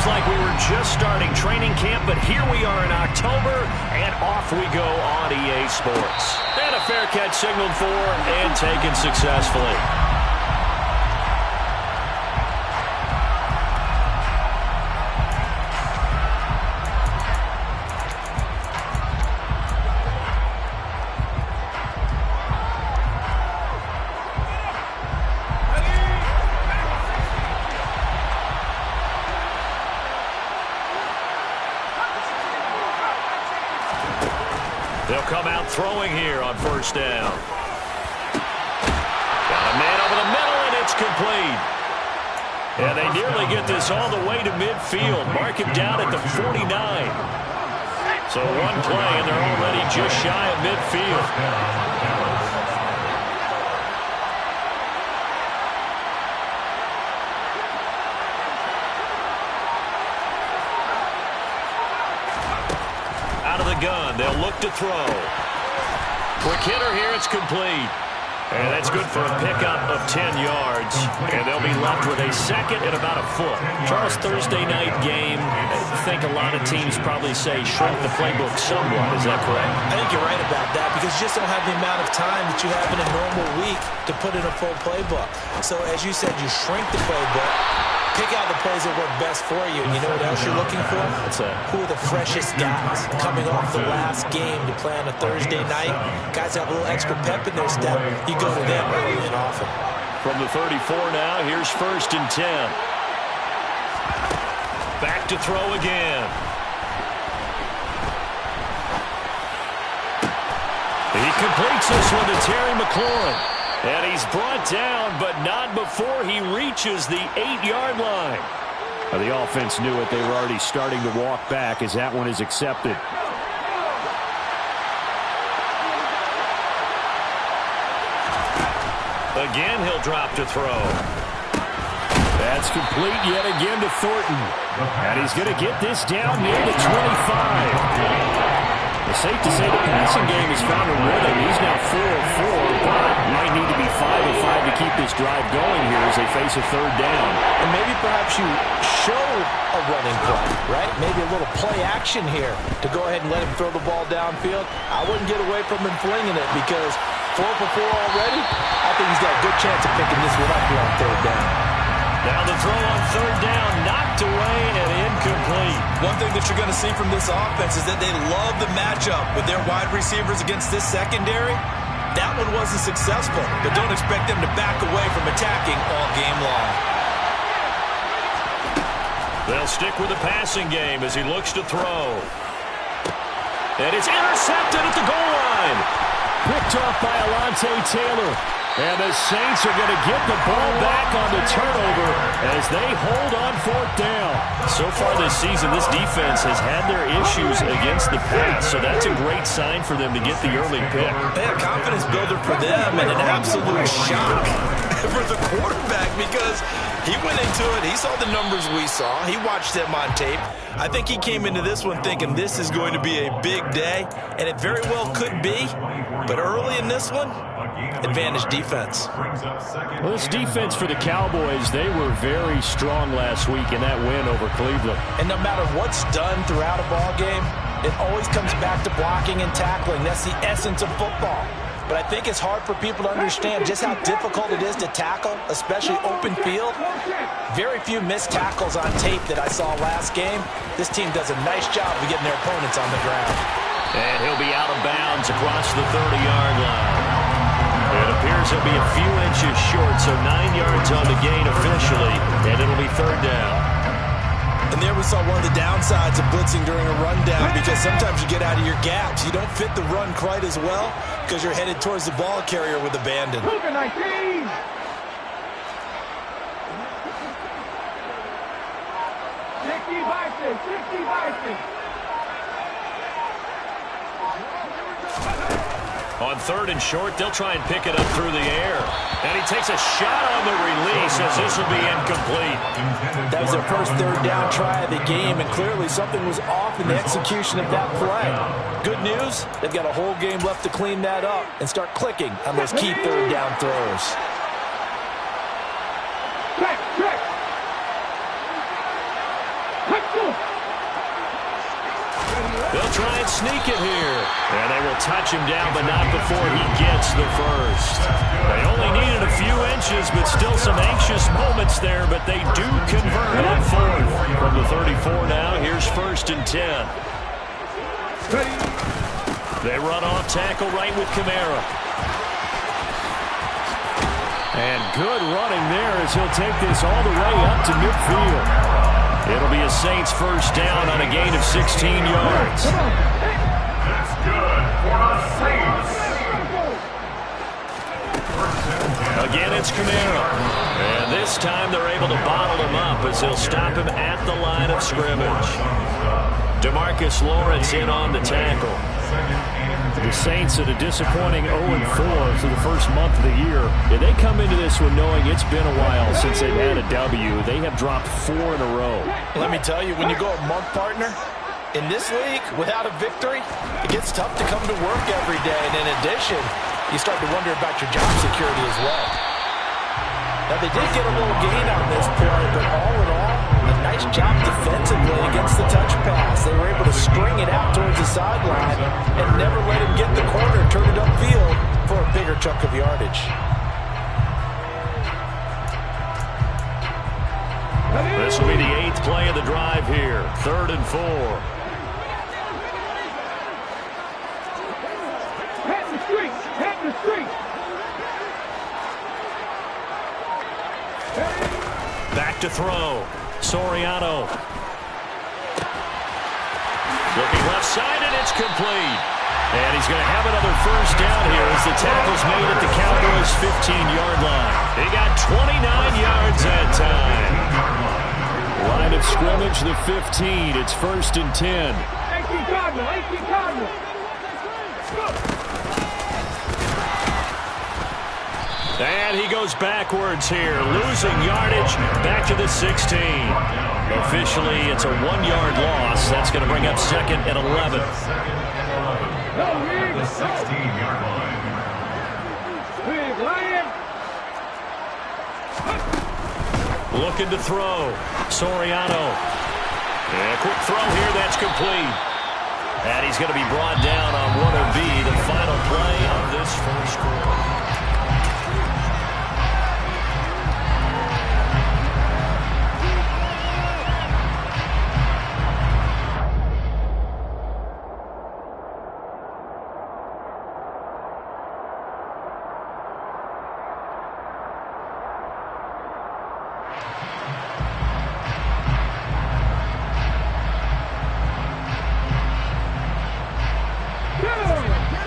Seems like we were just starting training camp, but here we are in October, and off we go on EA Sports. And a fair catch signaled for and taken successfully. They'll come out throwing here on first down. Got a man over the middle, and it's complete. And they nearly get this all the way to midfield. Mark him down at the 49. So one play, and they're already just shy of midfield. Gun. They'll look to throw. Quick hitter here. It's complete. And that's good for a pickup of 10 yards. And they'll be left with a second and about a foot. Charles, Thursday night game, I think a lot of teams probably say shrink the playbook somewhat. Is that correct? I think you're right about that because you just don't have the amount of time that you have in a normal week to put in a full playbook. So as you said, you shrink the playbook. Pick out the plays that work best for you. And you know what else you're looking for? What's that? Who are the freshest guys coming off the last game to play on a Thursday night? Guys have a little extra pep in their step. You go to them early and often. From the 34 now, here's first and 10. Back to throw again. He completes this one to Terry McLaurin. And he's brought down, but not before he reaches the 8-yard line. The offense knew it. They were already starting to walk back as that one is accepted. Again, he'll drop to throw. That's complete yet again to Thornton. And he's going to get this down near the 25. It's safe to say the passing game has found a rhythm. He's now 4 of 4, but might need to be 5 of 5 to keep this drive going here as they face a third down. And maybe perhaps you show a running play, right? Maybe a little play action here to go ahead and let him throw the ball downfield. I wouldn't get away from him flinging it because 4 for 4 already. I think he's got a good chance of picking this one up here on third down. Now the throw on third down, knocked away and incomplete. One thing that you're going to see from this offense is that they love the matchup with their wide receivers against this secondary. That one wasn't successful, but don't expect them to back away from attacking all game long. They'll stick with the passing game as he looks to throw. And it's intercepted at the goal line. Picked off by Alontae Taylor. And the Saints are going to get the ball back on the turnover as they hold on fourth down. So far this season, this defense has had their issues against the pass, so that's a great sign for them to get the early pick. A confidence builder for them and an absolute shock for the quarterback because he went into it. He saw the numbers we saw. He watched them on tape. I think he came into this one thinking this is going to be a big day, and it very well could be. But early in this one, advantage defense. Well, this defense for the Cowboys, they were very strong last week in that win over Cleveland. And no matter what's done throughout a ball game, it always comes back to blocking and tackling. That's the essence of football. But I think it's hard for people to understand just how difficult it is to tackle, especially open field. Very few missed tackles on tape that I saw last game. This team does a nice job of getting their opponents on the ground. And he'll be out of bounds across the 30-yard line. It appears he'll be a few inches short, so 9 yards on the gain officially, and it'll be third down. And there we saw one of the downsides of blitzing during a rundown because sometimes you get out of your gaps. You don't fit the run quite as well because you're headed towards the ball carrier with abandon. 19. On third and short, they'll try and pick it up through the air. And he takes a shot on the release as this will be incomplete. That was their first third down try of the game, and clearly something was off in the execution of that play. Good news, they've got a whole game left to clean that up and start clicking on those key third down throws. sneak it here. And they will touch him down, but not before he gets the first. They only needed a few inches, but still some anxious moments there, but they do convert on fourth. From the 34 now, here's 1st and 10. They run off tackle right with Kamara. And good running there as he'll take this all the way up to midfield. It'll be a Saints first down on a gain of 16 yards. That's good for the Saints. Again, it's Kamara. And this time they're able to bottle him up as they'll stop him at the line of scrimmage. DeMarcus Lawrence in on the tackle. The Saints at a disappointing 0-4 through the first month of the year. Yeah, they come into this one knowing it's been a while since they've had a W. They have dropped 4 in a row. Let me tell you, when you go a month, partner, in this league, without a victory, it gets tough to come to work every day. And in addition, you start to wonder about your job security as well. Now, they did get a little gain on this play, but all in all, a nice job defensively against the touch pass. They were able to string it out towards the sideline and never let him get the corner and turn it upfield for a bigger chunk of yardage. This will be the 8th play of the drive here. 3rd and 4. Hit the street! Hit the street! Back to throw. Soriano. Looking left side, and it's complete. And he's going to have another first down here as the tackle's made at the Cowboys' 15-yard line. He got 29 yards that time. Line of scrimmage, the 15. It's 1st and 10. 18 Cardinal! 18 Cardinal! And he goes backwards here, losing yardage back to the 16. Officially, it's a 1-yard loss. That's going to bring up 2nd and 11. The 16-yard line. Big Lion! Looking to throw. Soriano. And a quick throw here, that's complete. And he's going to be brought down on what will be the final play of this first quarter.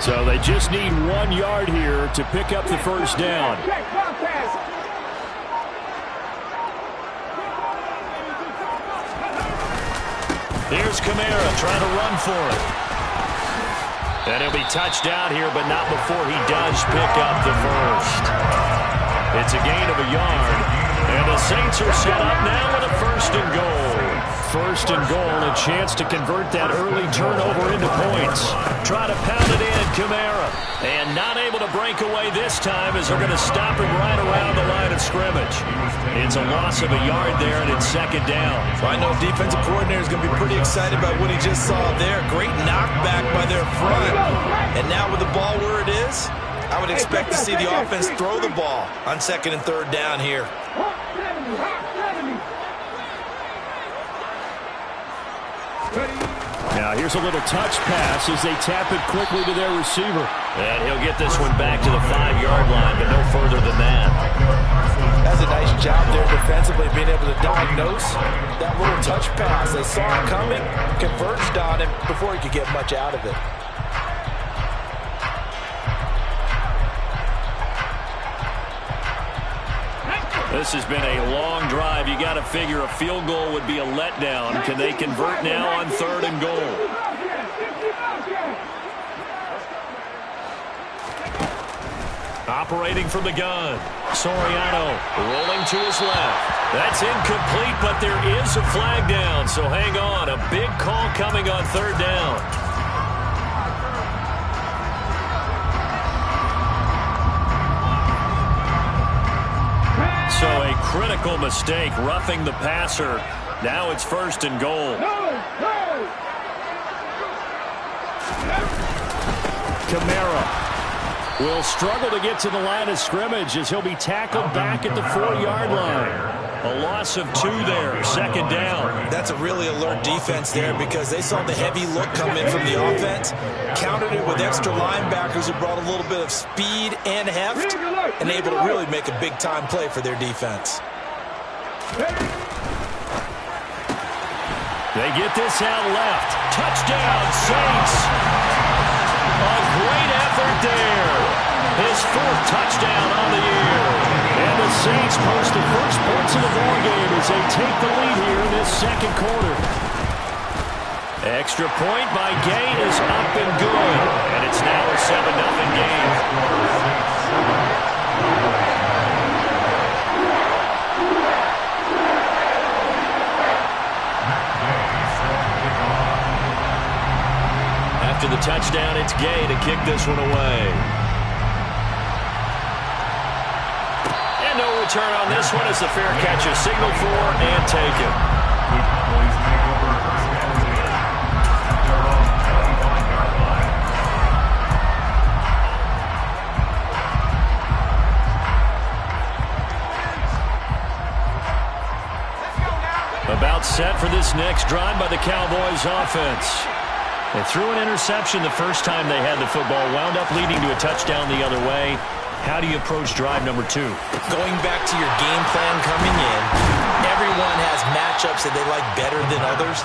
So they just need 1 yard here to pick up the first down. Here's Kamara trying to run for it. And he'll be touched down here, but not before he does pick up the first. It's a gain of a yard. And the Saints are set up now with a 1st and goal. 1st and goal, a chance to convert that early turnover into points. Try to pound it in, Kamara. And not able to break away this time as they're going to stop him right around the line of scrimmage. It's a loss of a yard there, and it's 2nd down. Well, I know defensive coordinator is going to be pretty excited about what he just saw there. Great knockback by their front. And now with the ball where it is, I would expect to see the offense throw the ball on 2nd and 3rd down here. Now here's a little touch pass as they tap it quickly to their receiver. And he'll get this one back to the 5-yard line, but no further than that. That's a nice job there defensively, being able to diagnose that little touch pass. They saw it coming, converged on him before he could get much out of it. This has been a long drive. You got to figure a field goal would be a letdown. Can they convert now on 3rd and goal? Operating from the gun. Soriano rolling to his left. That's incomplete, but there is a flag down, so hang on. A big call coming on 3rd down. So a critical mistake, roughing the passer. Now it's 1st and goal. Kamara will struggle to get to the line of scrimmage as he'll be tackled back at the 4-yard line. A loss of 2 there, second down. That's a really alert defense there because they saw the heavy look come in from the offense, countered it with extra linebackers who brought a little bit of speed and heft, and able to really make a big-time play for their defense. They get this out left. Touchdown, Saints. A great effort there. His 4th touchdown on the year. And the Saints post the first points of the ballgame as they take the lead here in this second quarter. Extra point by Gay is up and good. And it's now a 7-0 game. After the touchdown, it's Gay to kick this one away. And no return on this one as the fair catch is signaled for and taken. About set for this next drive by the Cowboys offense. They threw an interception the first time they had the football, wound up leading to a touchdown the other way. How do you approach drive number 2? Going back to your game plan coming in, everyone has matchups that they like better than others.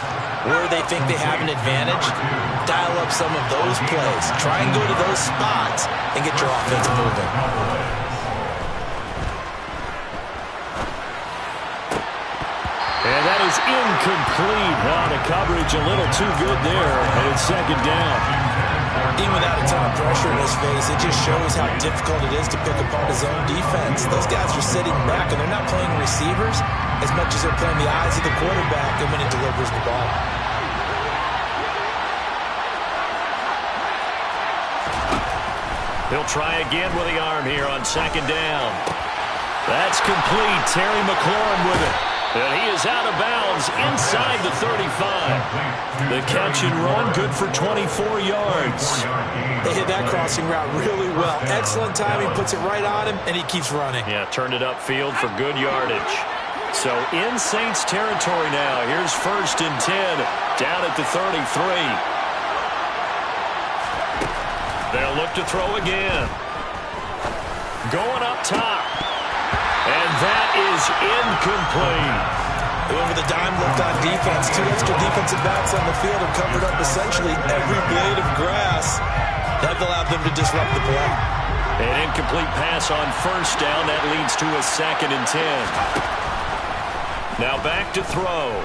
Where they think they have an advantage, dial up some of those plays. Try and go to those spots and get your offense moving. And that is incomplete. The coverage a little too good there, and it's second down. Even without a ton of pressure in his face, it just shows how difficult it is to pick apart his own defense. Those guys are sitting back, and they're not playing receivers as much as they're playing the eyes of the quarterback and when he delivers the ball. He'll try again with the arm here on second down. That's complete. Terry McLaurin with it. And he is out of bounds inside the 35. The catch and run, good for 24 yards. They hit that crossing route really well. Excellent timing, puts it right on him, and he keeps running. Yeah, turned it upfield for good yardage. So in Saints territory now. Here's 1st and 10 down at the 33. They'll look to throw again. Going up top. And that is incomplete. They went with a dime left on defense. 2 extra defensive backs on the field have covered up essentially every blade of grass. That allowed them to disrupt the play. An incomplete pass on 1st down. That leads to a 2nd and 10. Now back to throw.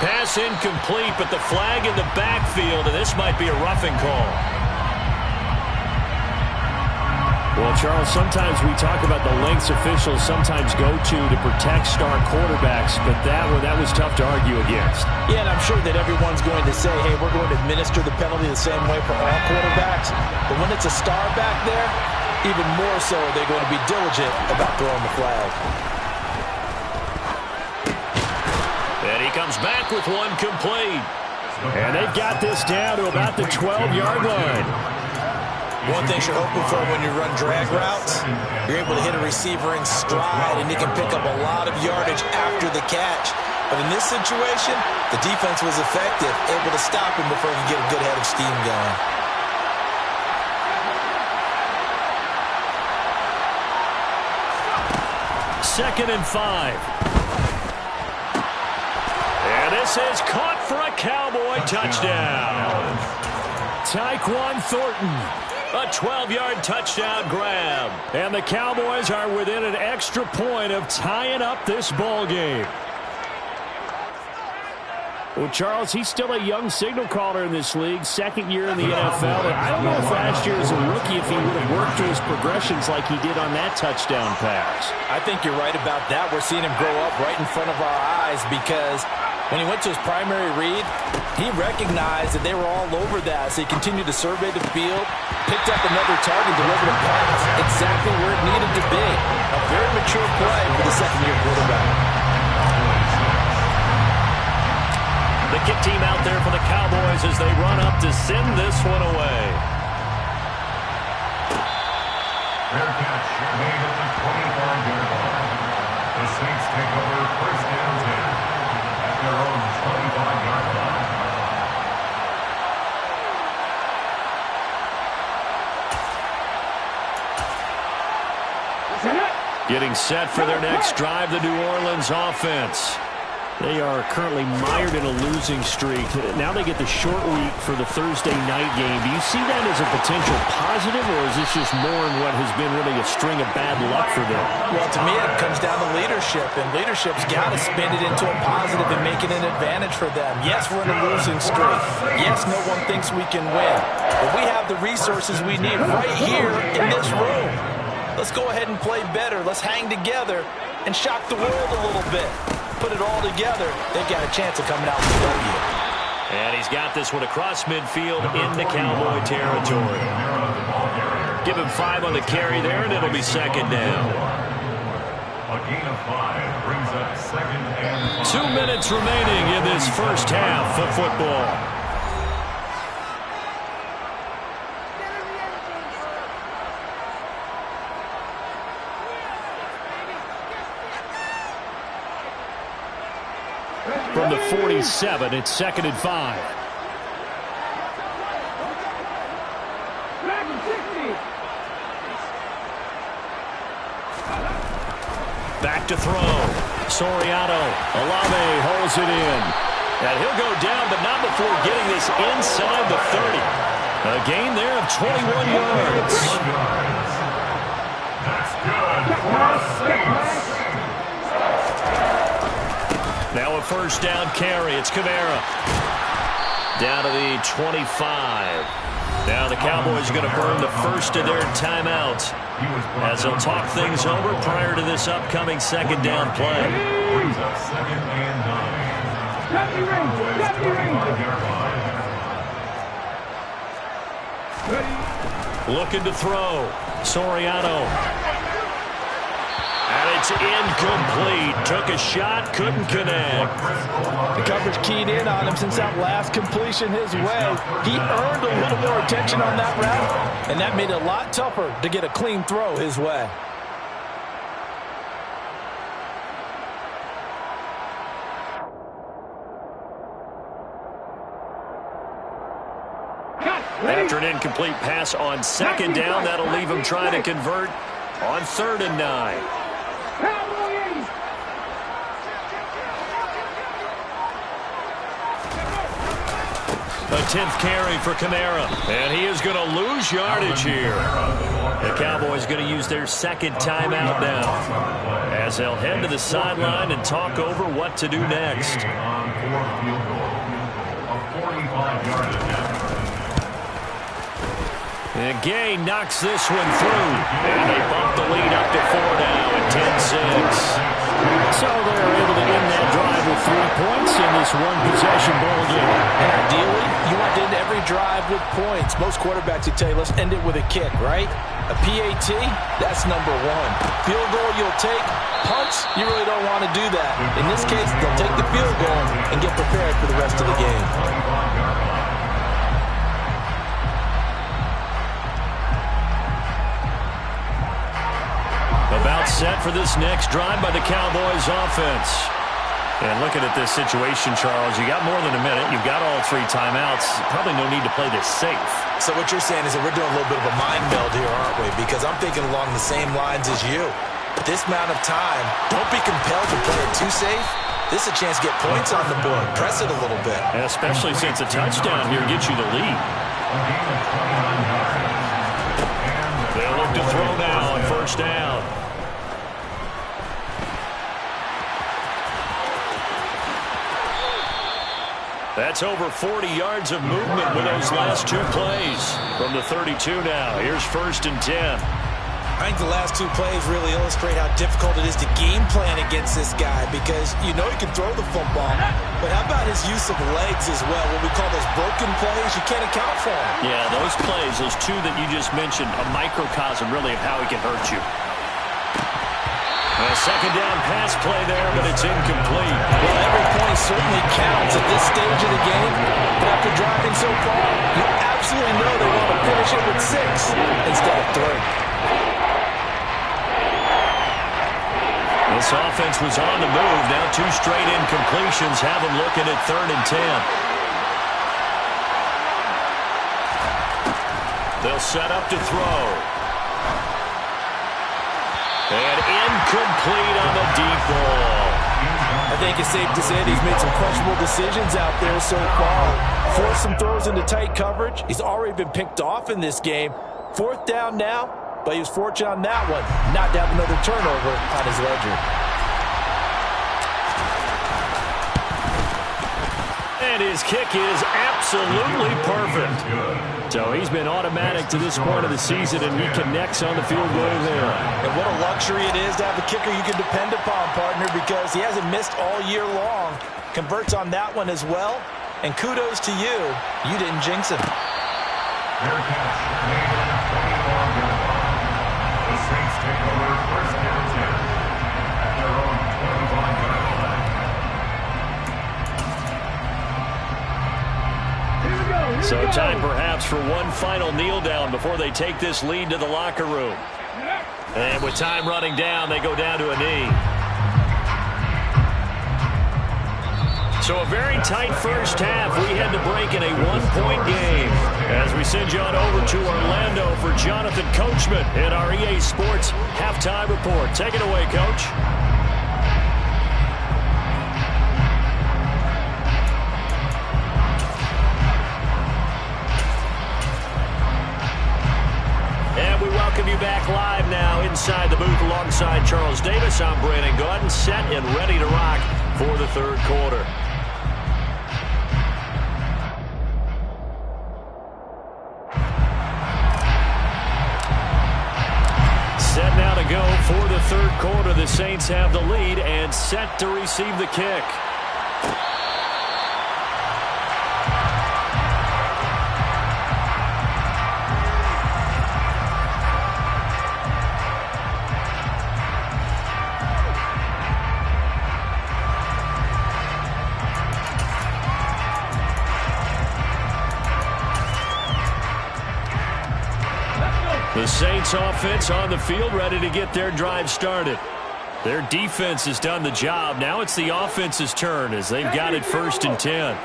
Pass incomplete, but the flag in the backfield, and this might be a roughing call. Well, Charles, sometimes we talk about the lengths officials sometimes go to protect star quarterbacks, but that was tough to argue against. Yeah, and I'm sure that everyone's going to say, hey, we're going to administer the penalty the same way for all quarterbacks. But when it's a star back there, even more so are they going to be diligent about throwing the flag. And he comes back with one complete. And they've got this down to about the 12-yard line. One thing you're hoping for when you run drag routes, you're able to hit a receiver in stride, and he can pick up a lot of yardage after the catch. But in this situation, the defense was effective, able to stop him before he could get a good head of steam going. Second and 5. And this is caught for a Cowboy touchdown. Tyquan Thornton. A 12-yard touchdown grab. And the Cowboys are within an extra point of tying up this ball game. Well, Charles, he's still a young signal caller in this league, 2nd year in the NFL. And I don't know if last year as a rookie if he would have worked through his progressions like he did on that touchdown pass. I think you're right about that. We're seeing him grow up right in front of our eyes because when he went to his primary read, he recognized that they were all over that, so he continued to survey the field, picked up another target, delivered a pass exactly where it needed to be. A very mature play for the 2nd-year quarterback. The second team out there for the Cowboys as they run up to send this one away. Fair catch made at the 25-yard line. The Saints take over first down 10 at their own 25-yard line. Getting set for their next drive, the New Orleans offense. They are currently mired in a losing streak. Now they get the short week for the Thursday night game. Do you see that as a potential positive, or is this just more in what has been really a string of bad luck for them? Well, to me, it comes down to leadership, and leadership's got to spin it into a positive and make it an advantage for them. Yes, we're in a losing streak. Yes, no one thinks we can win. But we have the resources we need right here in this room. Let's go ahead and play better. Let's hang together and shock the world a little bit. Put it all together, they've got a chance of coming out with a W. And he's got this one across midfield into Cowboy territory. Give him 5 on the carry there, and it'll be second down. A gain of 5 brings up second and 5. 2 minutes remaining in this first half of football. From the 47, it's 2nd and 5. Back to throw. Soriano. Olave holds it in. And he'll go down, but not before getting this inside the 30. A gain there of 21 yards. That's good for the Saints. Now a first down carry. It's Kamara. Down to the 25. Now the Cowboys are going to burn the first of their timeouts as they'll talk things over prior to this upcoming second down play. Brings up second and 9. Looking to throw. Soriano. And it's incomplete. Took a shot, couldn't connect. The coverage keyed in on him since that last completion his way. He earned a little more attention on that route, and that made it a lot tougher to get a clean throw his way. After an incomplete pass on second down, that'll leave him trying to convert on 3rd and 9. A 10th carry for Kamara, and he is going to lose yardage here. The Cowboys going to use their second timeout now as they'll head to the sideline and talk over what to do next. And Gay knocks this one through, and they bump the lead up to 4 now at 10-6. So they're able to end that drive with 3 points in this one-possession ball game. And ideally, you want to end every drive with points. Most quarterbacks would tell you, let's end it with a kick, right? A PAT, that's number 1. Field goal you'll take. Punts, you really don't want to do that. In this case, they'll take the field goal and get prepared for the rest of the game. About set for this next drive by the Cowboys offense. And looking at this situation, Charles, you got more than a minute. You've got all 3 timeouts. Probably no need to play this safe. So what you're saying is that we're doing a little bit of a mind meld here, aren't we? Because I'm thinking along the same lines as you. This amount of time, don't be compelled to play it too safe. This is a chance to get points on the board. Press it a little bit. And especially since a touchdown here gets you the lead. They'll look to throw now on first down. That's over 40 yards of movement with those last 2 plays. From the 32 now, here's 1st and 10. I think the last 2 plays really illustrate how difficult it is to game plan against this guy because you know he can throw the football, but how about his use of legs as well? What we call those broken plays, you can't account for them. Yeah, those plays, those 2 that you just mentioned, a microcosm really of how he can hurt you. A second down pass play there, but it's incomplete. Well, every point certainly counts at this stage of the game. But after driving so far, you absolutely know they want to finish it with 6 instead of 3. This offense was on the move. Now 2 straight incompletions have them looking at 3rd and 10. They'll set up to throw. And incomplete on the deep ball. I think it's safe to say that he's made some questionable decisions out there so far. Forced some throws into tight coverage. He's already been picked off in this game. 4th down now, but he was fortunate on that one not to have another turnover on his ledger. And his kick is absolutely perfect. So he's been automatic to this point of the season, and he connects on the field goal there. And what a luxury it is to have a kicker you can depend upon, partner, because he hasn't missed all year long. Converts on that one as well. And kudos to you. You didn't jinx him. Fair catch made at the 24-yard line. The Saints take over 1st and 10 at their own 25-yard line. So time perhaps for one final kneel down before they take this lead to the locker room. And with time running down, they go down to a knee. So a very tight first half. We had to break in a 1-point game. As we send you on over to Orlando for Jonathan Coachman in our EA Sports Halftime Report. Take it away, Coach. And we welcome you back live now inside the booth alongside Charles Davis. I'm Brandon Gaudin, set and ready to rock for the 3rd quarter. Set now to go for the 3rd quarter. The Saints have the lead and set to receive the kick. The Saints offense on the field ready to get their drive started. Their defense has done the job. Now it's the offense's turn as they've got it 1st and 10.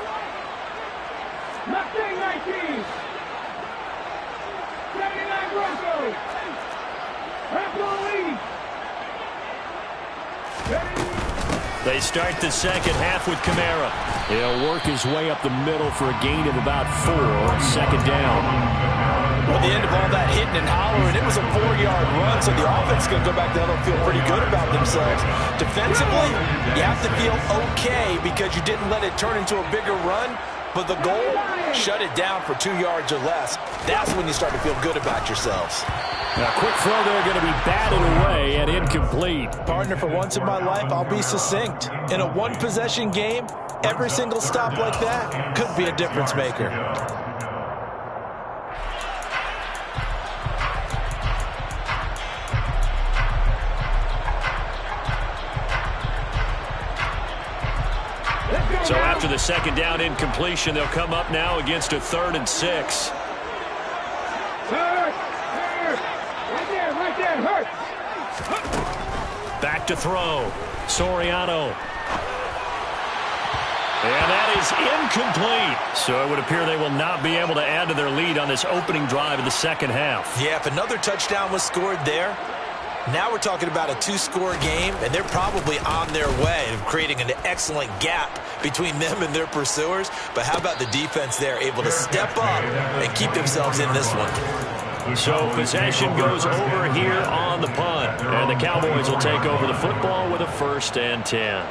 They start the second half with Kamara. He'll work his way up the middle for a gain of about 4. 2nd down. Well, at the end of all that hitting and hollering, it was a 4-yard run, so the offense is going to go back there and feel pretty good about themselves. Defensively, you have to feel okay because you didn't let it turn into a bigger run, but the goal, shut it down for 2 yards or less. That's when you start to feel good about yourselves. Now, quick throw there going to be batted away and incomplete. Partner, for once in my life, I'll be succinct. In a one-possession game, every single stop like that could be a difference maker. So after the 2nd down incompletion, they'll come up now against a 3rd and 6. Back to throw. Soriano. And that is incomplete. So it would appear they will not be able to add to their lead on this opening drive of the 2nd half. Yeah, if another touchdown was scored there, now we're talking about a 2-score game, and they're probably on their way of creating an excellent gap between them and their pursuers. But how about the defense there, able to step up and keep themselves in this one? So possession goes over here on the punt, and the Cowboys will take over the football with a 1st and 10.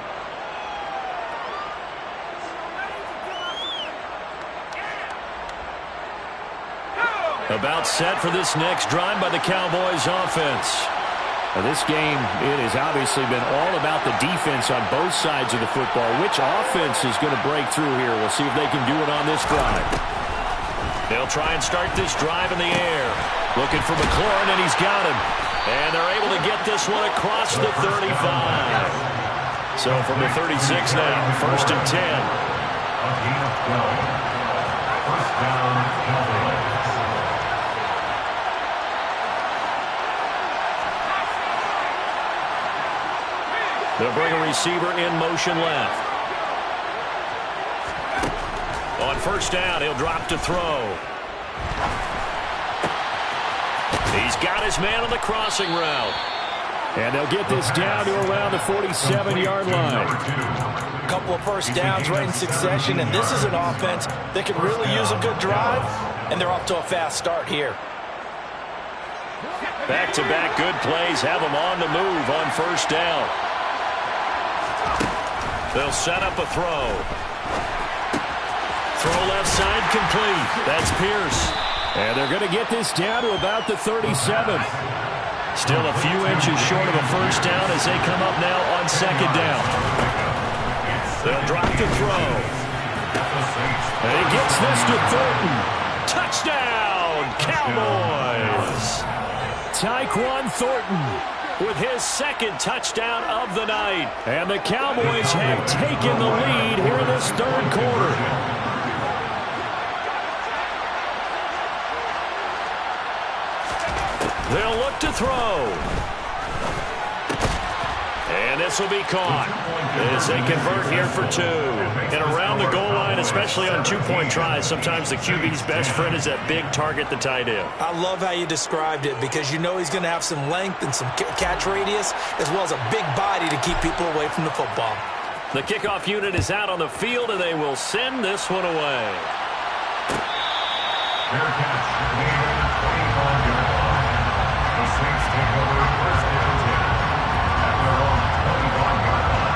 About set for this next drive by the Cowboys offense. Now this game, it has obviously been all about the defense on both sides of the football. Which offense is going to break through here? We'll see if they can do it on this drive. They'll try and start this drive in the air. Looking for McLaurin, and he's got him. And they're able to get this one across the 35. So from the 36 now, 1st and 10. A gain of 12. First down, Cowboys. They'll bring a receiver in motion left. On 1st down, he'll drop to throw. He's got his man on the crossing route. And they'll get this down to around the 47-yard line. A couple of first downs right in succession, and this is an offense that could really use a good drive, and they're off to a fast start here. Back-to-back good plays have them on the move on 1st down. They'll set up a throw. Throw left side complete. That's Pierce. And they're going to get this down to about the 37. Still a few inches short of a 1st down as they come up now on 2nd down. They'll drop to throw. And he gets this to Thornton. Touchdown, Cowboys! Tyquan Thornton with his 2nd touchdown of the night. And the Cowboys have taken the lead here in this 3rd quarter. They'll look to throw. And this will be caught as they convert here for 2. And around the goal line, especially on 2-point tries, sometimes the QB's best friend is that big target, the tight end. I love how you described it because you know he's going to have some length and some catch radius as well as a big body to keep people away from the football. The kickoff unit is out on the field, and they will send this one away. Fair catch. Made at the 25-yard line. The Saints take over 1st and 10 at their own 25-yard line.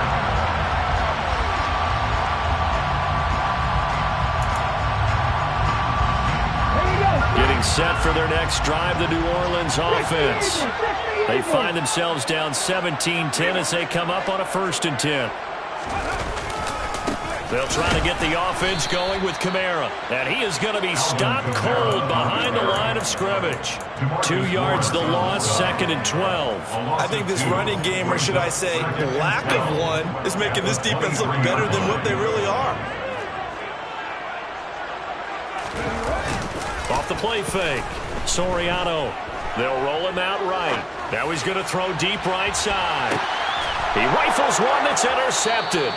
Getting set for their next drive, the New Orleans offense. They find themselves down 17-10 as they come up on a 1st and 10. They'll try to get the offense going with Kamara. And he is going to be stopped cold behind the line of scrimmage. 2 yards the loss, 2nd and 12. I think this running game, or should I say lack of one, is making this defense look better than what they really are. Off the play fake. Soriano. They'll roll him out right. Now he's going to throw deep right side. He rifles one that's intercepted.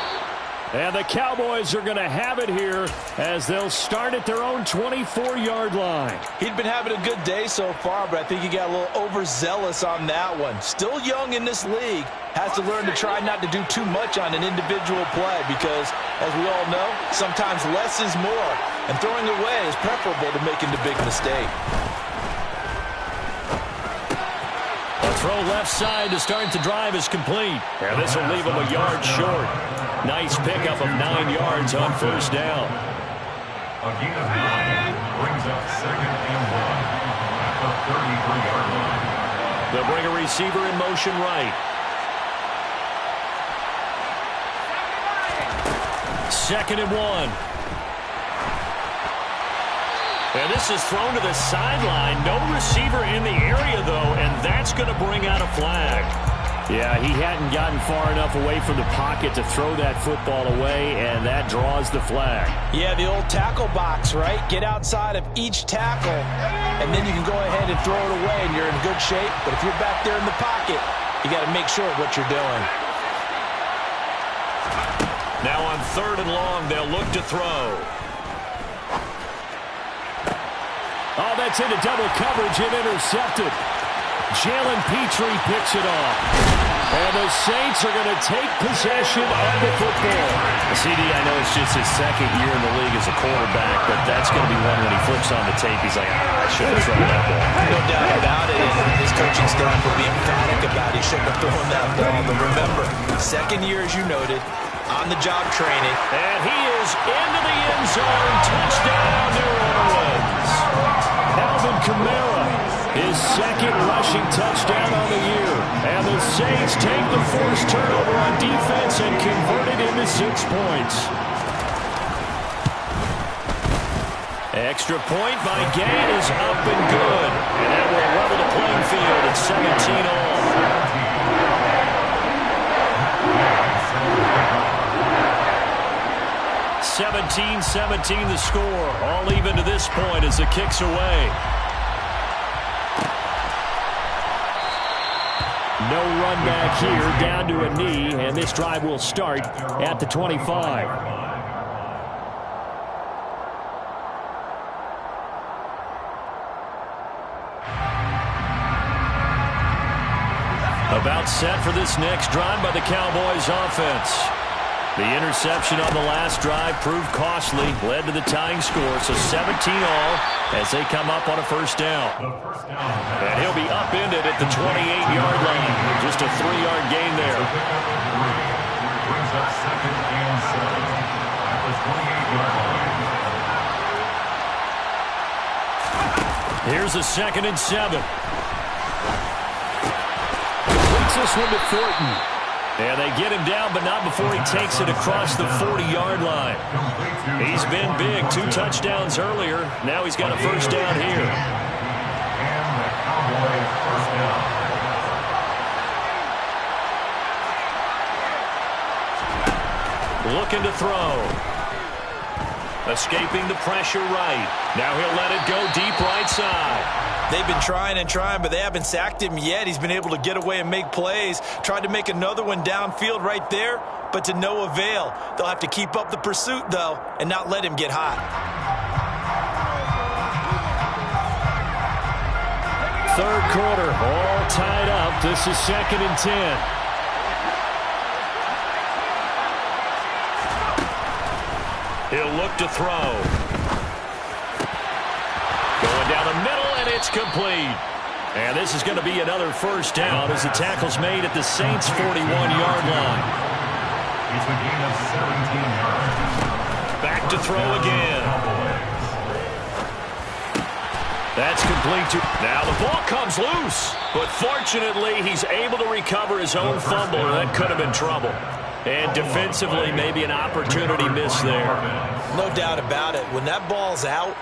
And the Cowboys are going to have it here as they'll start at their own 24-yard line. He'd been having a good day so far, but I think he got a little overzealous on that one. Still young in this league. Has to learn to try not to do too much on an individual play because, as we all know, sometimes less is more. And throwing away is preferable to making the big mistake. A throw left side to start the drive is complete. And this will leave him a yard short. Nice pickup of 9 yards on 1st down. A gain of 9 brings up 2nd and 1 at the 33-yard line. They'll bring a receiver in motion right. 2nd and 1. And this is thrown to the sideline. No receiver in the area, though, and that's going to bring out a flag. Yeah, he hadn't gotten far enough away from the pocket to throw that football away, and that draws the flag. Yeah, the old tackle box, right? Get outside of each tackle, and then you can go ahead and throw it away, and you're in good shape. But if you're back there in the pocket, you got to make sure of what you're doing. Now on 3rd and long, they'll look to throw. Oh, that's into double coverage and intercepted. Jalen Petrie picks it off. And the Saints are going to take possession of the football. CD, I know it's just his 2nd year in the league as a quarterback, but that's going to be one when he flips on the tape. He's like, I should have thrown that ball. No doubt about it. And his coaching staff will be emphatic about he shouldn't have thrown that ball. But remember, 2nd year, as you noted, on-the-job training. And he is into the end zone. Touchdown, New Orleans. Alvin Kamara, his 2nd rushing touchdown on the year. And the Saints take the forced turnover on defense and convert it into 6 points. Extra point by Gain is up and good. And that will level the playing field at 17 all. 17-17 the score. All even to this point as the kick's away. No run back here, down to a knee, and this drive will start at the 25. About set for this next drive by the Cowboys offense. The interception on the last drive proved costly, led to the tying score, so 17 all as they come up on a first down. And he'll be upended at the 28-yard line. Just a 3-yard gain there. Brings up 2nd and 7 at the 28-yard line. Here's a 2nd and 7. Completes this one to Thornton. And they get him down, but not before he takes it across the 40-yard line. He's been big. 2 touchdowns earlier. Now he's got a first down here. And the Cowboys first down. Looking to throw. Escaping the pressure right. Now he'll let it go deep right side. They've been trying and trying, but they haven't sacked him yet. He's been able to get away and make plays. Tried to make another one downfield right there, but to no avail. They'll have to keep up the pursuit, though, and not let him get hot. 3rd quarter, all tied up. This is 2nd and 10. He'll look to throw. Going down the middle, and it's complete. And this is going to be another first down as the tackle's made at the Saints' 41-yard line. It's a gain of 17 yards. Back to throw again. That's complete to... Now the ball comes loose. But fortunately, he's able to recover his own fumble, or that could have been trouble. And defensively, maybe an opportunity missed there. No doubt about it. When that ball's out,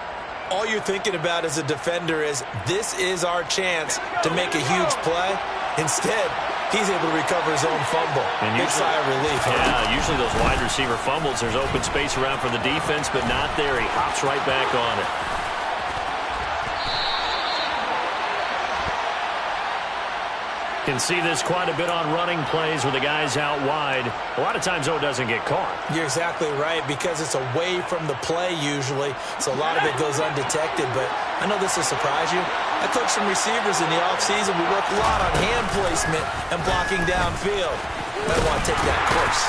all you're thinking about as a defender is, this is our chance to make a huge play. Instead, he's able to recover his own fumble. And big sigh of relief. Yeah, usually those wide receiver fumbles, there's open space around for the defense, but not there. He hops right back on it. Can see this quite a bit on running plays with the guys out wide. A lot of times, though, it doesn't get caught. You're exactly right, because it's away from the play usually, so a lot of it goes undetected. But I know this will surprise you. I coached some receivers in the offseason. We work a lot on hand placement and blocking downfield. Might want to take that course.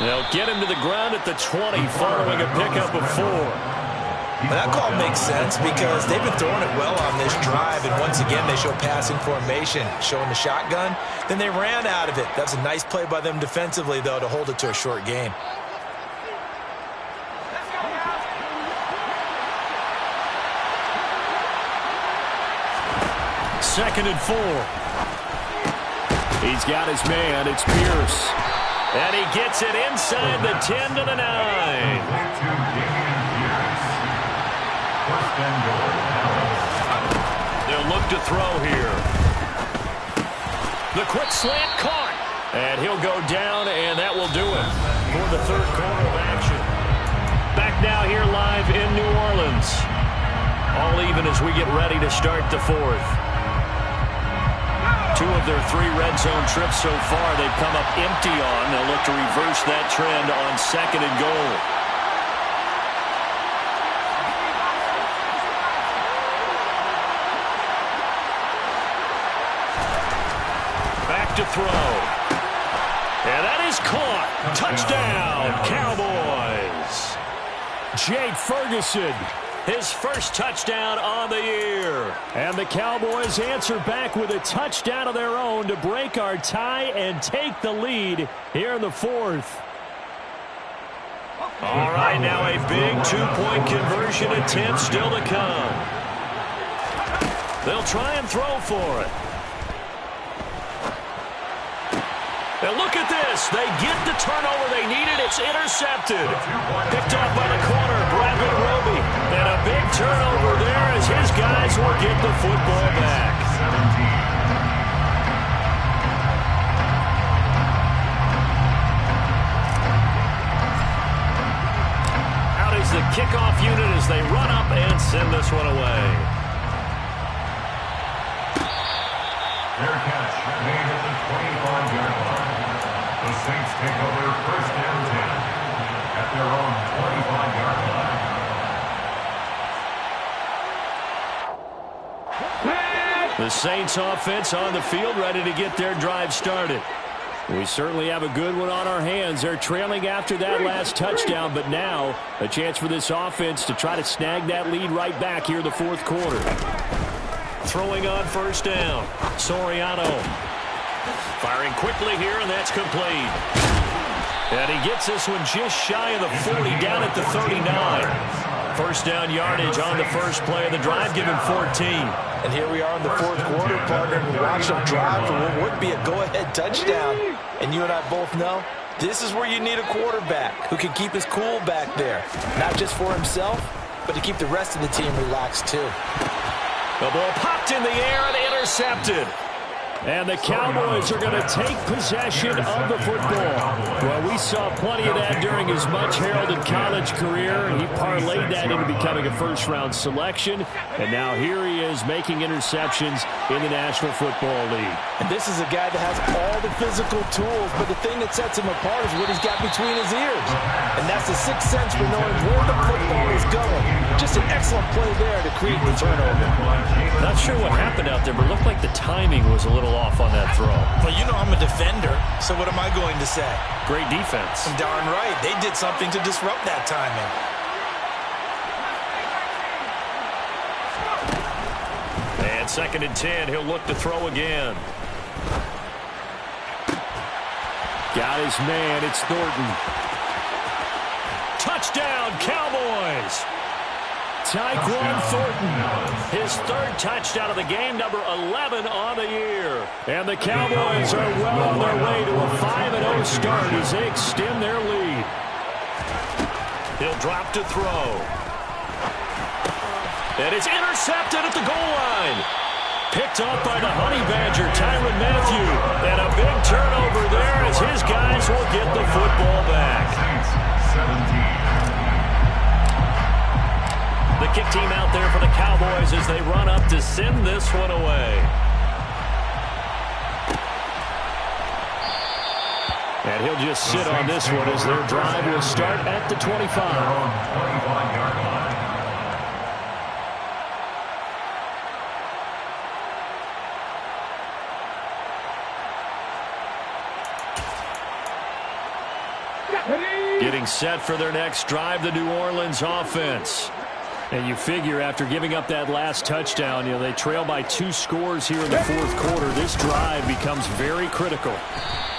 They'll get him to the ground at the 20 following a pickup of 4. But that call makes sense because they've been throwing it well on this drive, and once again they show passing formation, showing the shotgun. Then they ran out of it. That's a nice play by them defensively, though, to hold it to a short gain. Second and 4. He's got his man. It's Pierce. And he gets it inside the 10 to the 9. They'll look to throw here. The quick slant caught. And he'll go down, and that will do it for the 3rd quarter of action. Back now here live in New Orleans. All even as we get ready to start the 4th. 2 of their 3 red zone trips so far they've come up empty on. They'll look to reverse that trend on 2nd and goal. To throw. And that is caught. Touchdown, Cowboys. Jake Ferguson, his first touchdown on the year. And the Cowboys answer back with a touchdown of their own to break our tie and take the lead here in the 4th. All right, now a big 2-point conversion attempt still to come. They'll try and throw for it. And look at this. They get the turnover they needed. It's intercepted. Picked off by the corner, Bradley Roby. And a turnover there as his guys will get the football back. 17. The kickoff unit as they run up and send this one away. Fair catch made at the 25-yard line. The Saints take over first down 10 at their own 25-yard line. The Saints offense on the field, ready to get their drive started. We certainly have a good one on our hands. They're trailing after that last touchdown, but now a chance for this offense to try to snag that lead right back here in the fourth quarter. Throwing on first down. Soriano firing quickly here, and that's complete. And he gets this one just shy of the 40, down at the 39. First down yardage on the first play of the drive, give him 14. And here we are in the fourth quarter, partner. We watch them drive for what would be a go-ahead touchdown. And you and I both know this is where you need a quarterback who can keep his cool back there. Not just for himself, but to keep the rest of the team relaxed too. The ball popped in the air and intercepted. And the Cowboys are going to take possession of the football. Well, we saw plenty of that during his much-heralded college career, and he parlayed that into becoming a first-round selection. And now here he is making interceptions in the National Football League. And this is a guy that has all the physical tools, but the thing that sets him apart is what he's got between his ears. And that's the sixth sense for knowing where the football is going. Just an excellent play there to create the turnover. Not sure what happened out there, but it looked like the timing was a little off on that throw. Well, you know I'm a defender, so what am I going to say? Great defense. Darn right. They did something to disrupt that timing. And second and 10, he'll look to throw again. Got his man, it's Thornton. Touchdown, Cowboys! Tyquan Thornton, his third touchdown of the game, number 11 on the year. And the Cowboys are well on their way to a 5-0 start as they extend their lead. He'll drop to throw. And it's intercepted at the goal line. Picked up by the Honey Badger, Tyrann Mathieu. And a big turnover there as his guys will get the football back. 17. The kick team out there for the Cowboys as they run up to send this one away. And he'll just sit on this one as their drive will start at the 25. 25-yard line. Getting set for their next drive, the New Orleans offense. And you figure after giving up that last touchdown, they trail by 2 scores here in the fourth quarter. This drive becomes very critical.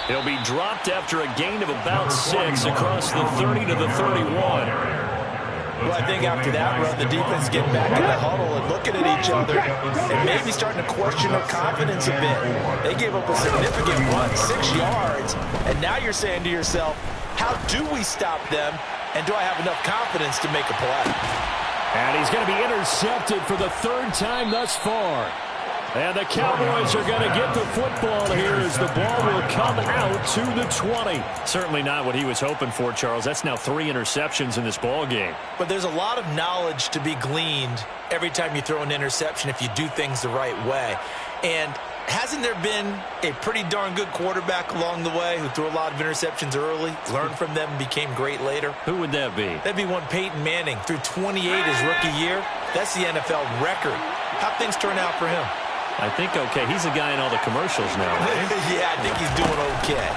He'll be dropped after a gain of about 6 across the 30 to the 31. Well, I think after that run, the defense getting back in the huddle and looking at each other and maybe starting to question their confidence a bit. They gave up a significant run, 6 yards, and now you're saying to yourself, how do we stop them, and do I have enough confidence to make a play? And he's going to be intercepted for the 3rd time thus far. And the Cowboys are going to get the football here as the ball will come out to the 20. Certainly not what he was hoping for, Charles. That's now 3 interceptions in this ball game. But there's a lot of knowledge to be gleaned every time you throw an interception if you do things the right way. And hasn't there been a pretty darn good quarterback along the way who threw a lot of interceptions early, learned from them, and became great later? Who would that be? That'd be one Peyton Manning. Threw 28 his rookie year. That's the NFL record. How'd things turn out for him? I think okay. He's the guy in all the commercials now, right? Yeah, I think he's doing okay.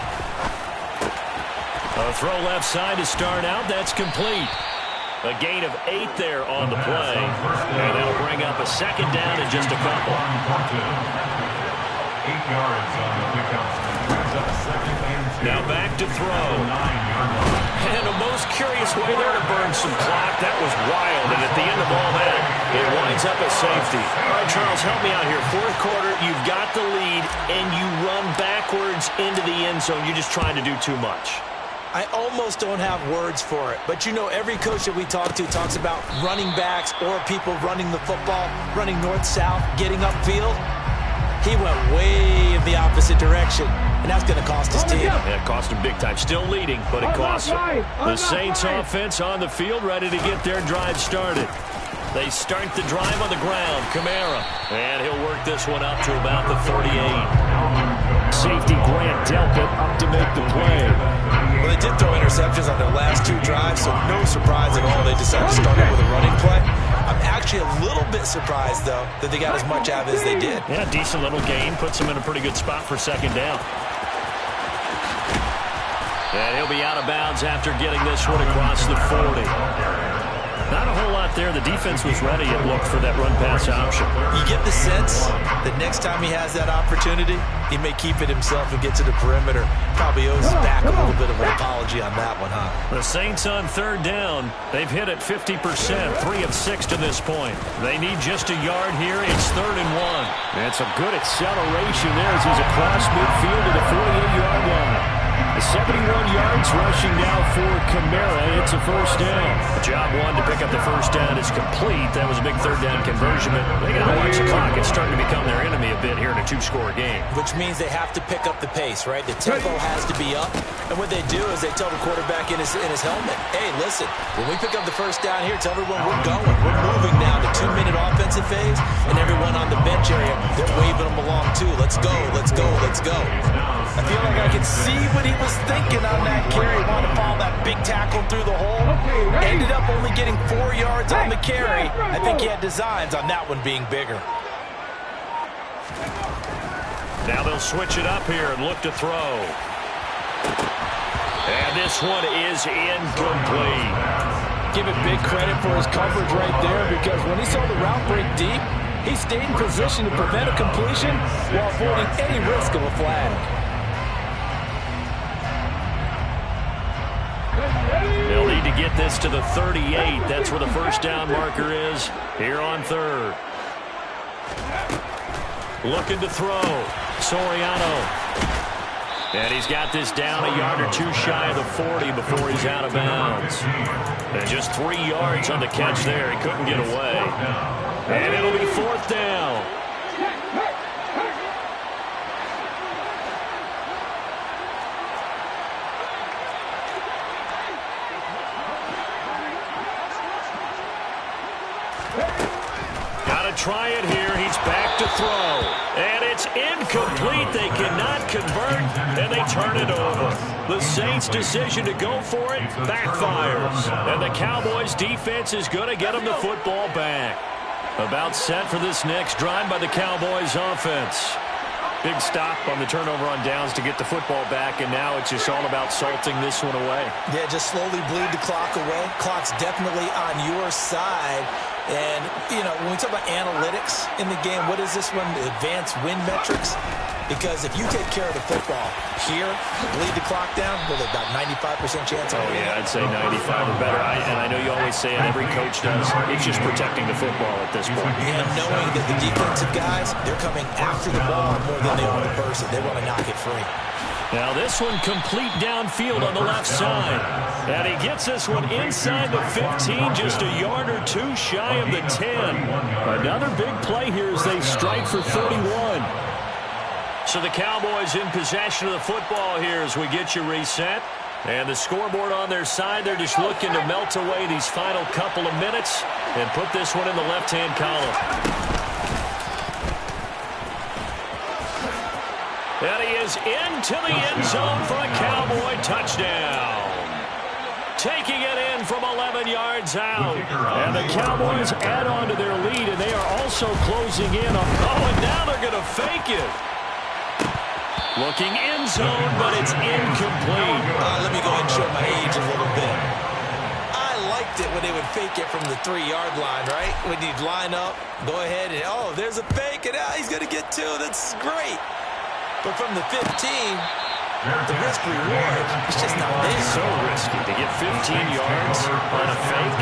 A throw left side to start out. That's complete. A gain of 8 there on the play. And that'll bring up a second down in just a couple. 8 yards on the pickup. Now back to throw. And a most curious way there to burn some clock. That was wild. And at the end of all that, it winds up a safety. All right, Charles, help me out here. Fourth quarter, you've got the lead, and you run backwards into the end zone. You're just trying to do too much. I almost don't have words for it. But, you know, every coach that we talk to talks about running backs or people running the football, running north-south, getting upfield. He went way in the opposite direction, and that's going to cost his team. Yeah, it cost him big time. Still leading, but it cost him. The Saints offense on the field, ready to get their drive started. They start the drive on the ground. Kamara. And he'll work this one up to about the 38. Safety Grant Delpit up to make the play. Well, they did throw interceptions on their last 2 drives, so no surprise at all they decided to start out with a running play. I'm actually a little bit surprised, though, that they got as much out of it as they did. Yeah, decent little gain. Puts them in a pretty good spot for second down. And he'll be out of bounds after getting this one across the 40. Not a whole lot there. The defense was ready, it looked, for that run-pass option. You get the sense that next time he has that opportunity, he may keep it himself and get to the perimeter. Probably owes back a little bit of an apology on that one, huh? The Saints on third down. They've hit it 50%, 3 of 6 to this point. They need just a yard here. It's 3rd and 1. And some good acceleration there as he's across midfield to the 48-yard line. The 71 yards rushing now for Kamara. It's a first down. Job 1 to pick up the first down is complete. That was a big third down conversion, but they got to watch the clock. It's starting to become their enemy a bit here in a 2-score game. Which means they have to pick up the pace, right? The tempo has to be up. And what they do is they tell the quarterback in his helmet, hey, listen, when we pick up the first down here, tell everyone we're going. We're moving now to 2-minute offensive phase, and everyone on the bench area, they're waving them along too. Let's go, let's go, let's go. I feel like I can see what he was thinking on that carry. Wanted to follow that big tackle through the hole. Ended up only getting 4 yards on the carry. I think he had designs on that one being bigger. Now they'll switch it up here and look to throw. And this one is incomplete. Give it big credit for his coverage right there, because when he saw the route break deep, he stayed in position to prevent a completion while avoiding any risk of a flag. They'll need to get this to the 38. That's where the first down marker is here on third. Looking to throw. Soriano. And he's got this down a yard or 2 shy of the 40 before he's out of bounds. And just 3 yards on the catch there. He couldn't get away. And it'll be 4th down. Got to try it here. He's back to throw. And it's incomplete. They cannot convert, and they turn it over. The Saints' decision to go for it backfires. And the Cowboys' defense is going to get them the football back. About set for this next drive by the Cowboys' offense. Big stop on the turnover on downs to get the football back, and now it's just all about salting this one away. Yeah, just slowly bleed the clock away. Clock's definitely on your side. And, you know, when we talk about analytics in the game, what is this one? Advanced win metrics? Because if you take care of the football here, bleed the clock down, with about 95% chance of winning. Yeah, I'd say 95 or better. And I know you always say it, every coach does. It's just protecting the football at this point. And knowing that the defensive guys, they're coming after the ball more than they want to burst it. They want to knock it free. Now this one complete downfield on the left side. And he gets this one inside the 15, just a yard or 2 shy of the 10. Another big play here as they strike for 31. So the Cowboys in possession of the football here as we get you reset. And the scoreboard on their side, they're just looking to melt away these final couple of minutes and put this one in the left-hand column. And he is into the end zone for a Cowboy touchdown. Taking it in from 11 yards out. And the Cowboys add on to their lead, and they are also closing in on. Oh, and now they're going to fake it. Looking end zone, but it's incomplete. Let me go ahead and show my age a little bit. I liked it when they would fake it from the 3-yard line, right? When you'd line up, go ahead and, oh, there's a fake, and he's going to get 2. That's great. But from the 15, the risk-reward is just not there. So risky to get 15 yards on a fake.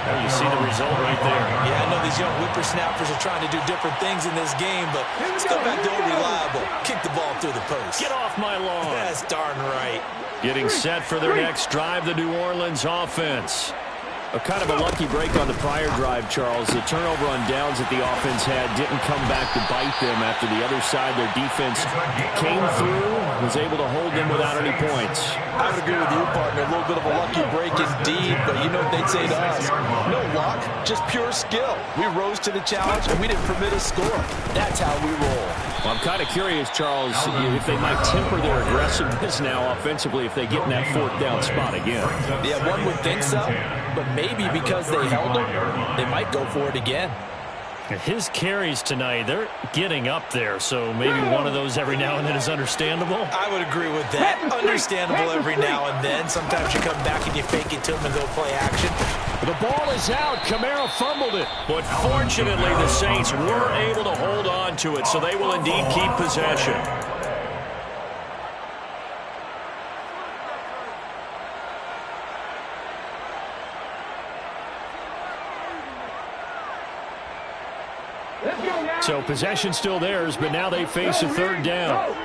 Well, you see the result right there. Yeah, I know these young whippersnappers are trying to do different things in this game, but still back to old reliable. Kick the ball through the post. Get off my lawn. That's darn right. Getting set for their next drive, the New Orleans offense. A kind of a lucky break on the prior drive, Charles. The turnover on downs that the offense had didn't come back to bite them after the other side. Their defense came through, was able to hold them without any points. I would agree with you, partner. A little bit of a lucky break indeed, but you know what they'd say to us? No luck, just pure skill. We rose to the challenge, and we didn't permit a score. That's how we roll. Well, I'm kind of curious, Charles, if they might temper their aggressiveness now offensively if they get in that fourth down spot again. Yeah, one would think so, but maybe because they held them, they might go for it again. His carries tonight, they're getting up there, so maybe one of those every now and then is understandable. I would agree with that. Understandable every now and then. Sometimes you come back and you fake it to them and go play action. The ball is out. Kamara fumbled it. But fortunately, the Saints were able to hold on to it, so they will indeed keep possession. So possession still theirs, but now they face a third down.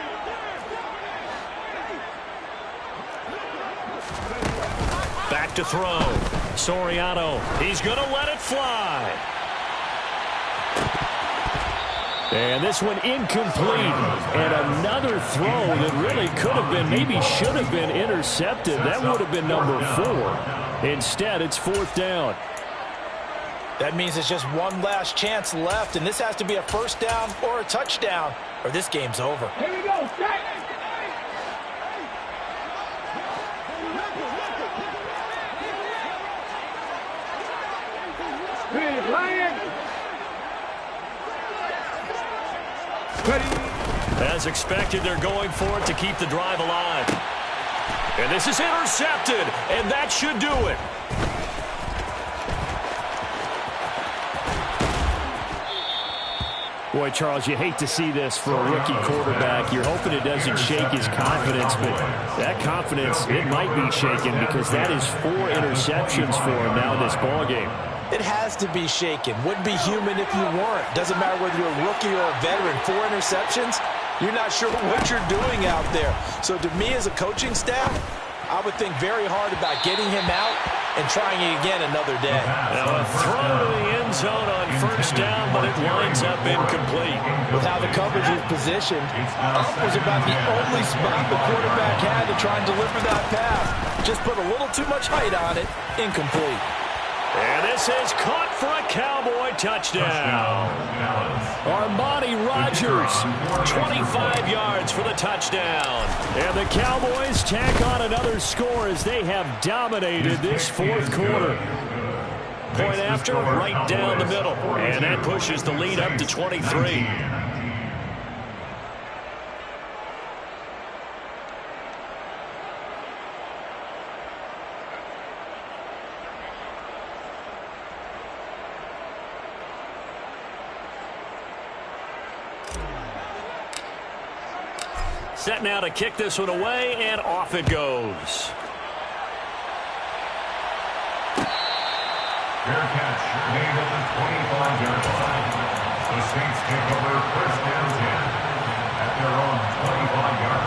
Back to throw. Soriano. He's going to let it fly. And this one incomplete. And another throw that really could have been, maybe should have been intercepted. That would have been number 4. Instead, it's fourth down. That means it's just one last chance left, and this has to be a first down or a touchdown, or this game's over. Here we go. As expected, they're going for it to keep the drive alive. And this is intercepted, and that should do it. Boy, Charles, you hate to see this for a rookie quarterback. You're hoping it doesn't shake his confidence, but that confidence, it might be shaken because that is 4 interceptions for him now in this ballgame. It has to be shaken. Wouldn't be human if you weren't. Doesn't matter whether you're a rookie or a veteran. 4 interceptions, you're not sure what you're doing out there. So to me as a coaching staff, I would think very hard about getting him out and trying it again another day. Now a throw to the end zone on first down, but it winds up incomplete. With how the coverage is positioned, up was about the only spot the quarterback had to try and deliver that pass. Just put a little too much height on it, incomplete. And this is caught for a Cowboy touchdown. Armani Rogers, 25 yards for the touchdown. And the Cowboys tack on another score as they have dominated this fourth quarter. Point after, right down the middle. And that pushes the lead up to 23. Set now to kick this one away, and off it goes. Fair catch made at the 25-yard line. The Saints take over first down 10 at their own 25-yard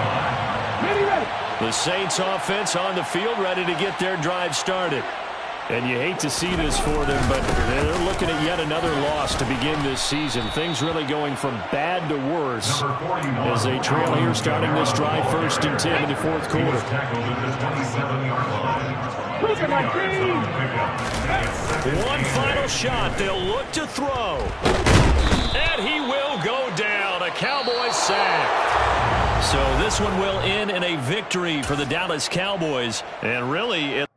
line. The Saints offense on the field, ready to get their drive started. And you hate to see this for them, but they're looking at yet another loss to begin this season. Things really going from bad to worse as they trail here starting this drive 1st and 10 in the fourth quarter. One final shot. They'll look to throw. And he will go down. A Cowboys sack. So this one will end in a victory for the Dallas Cowboys. And really,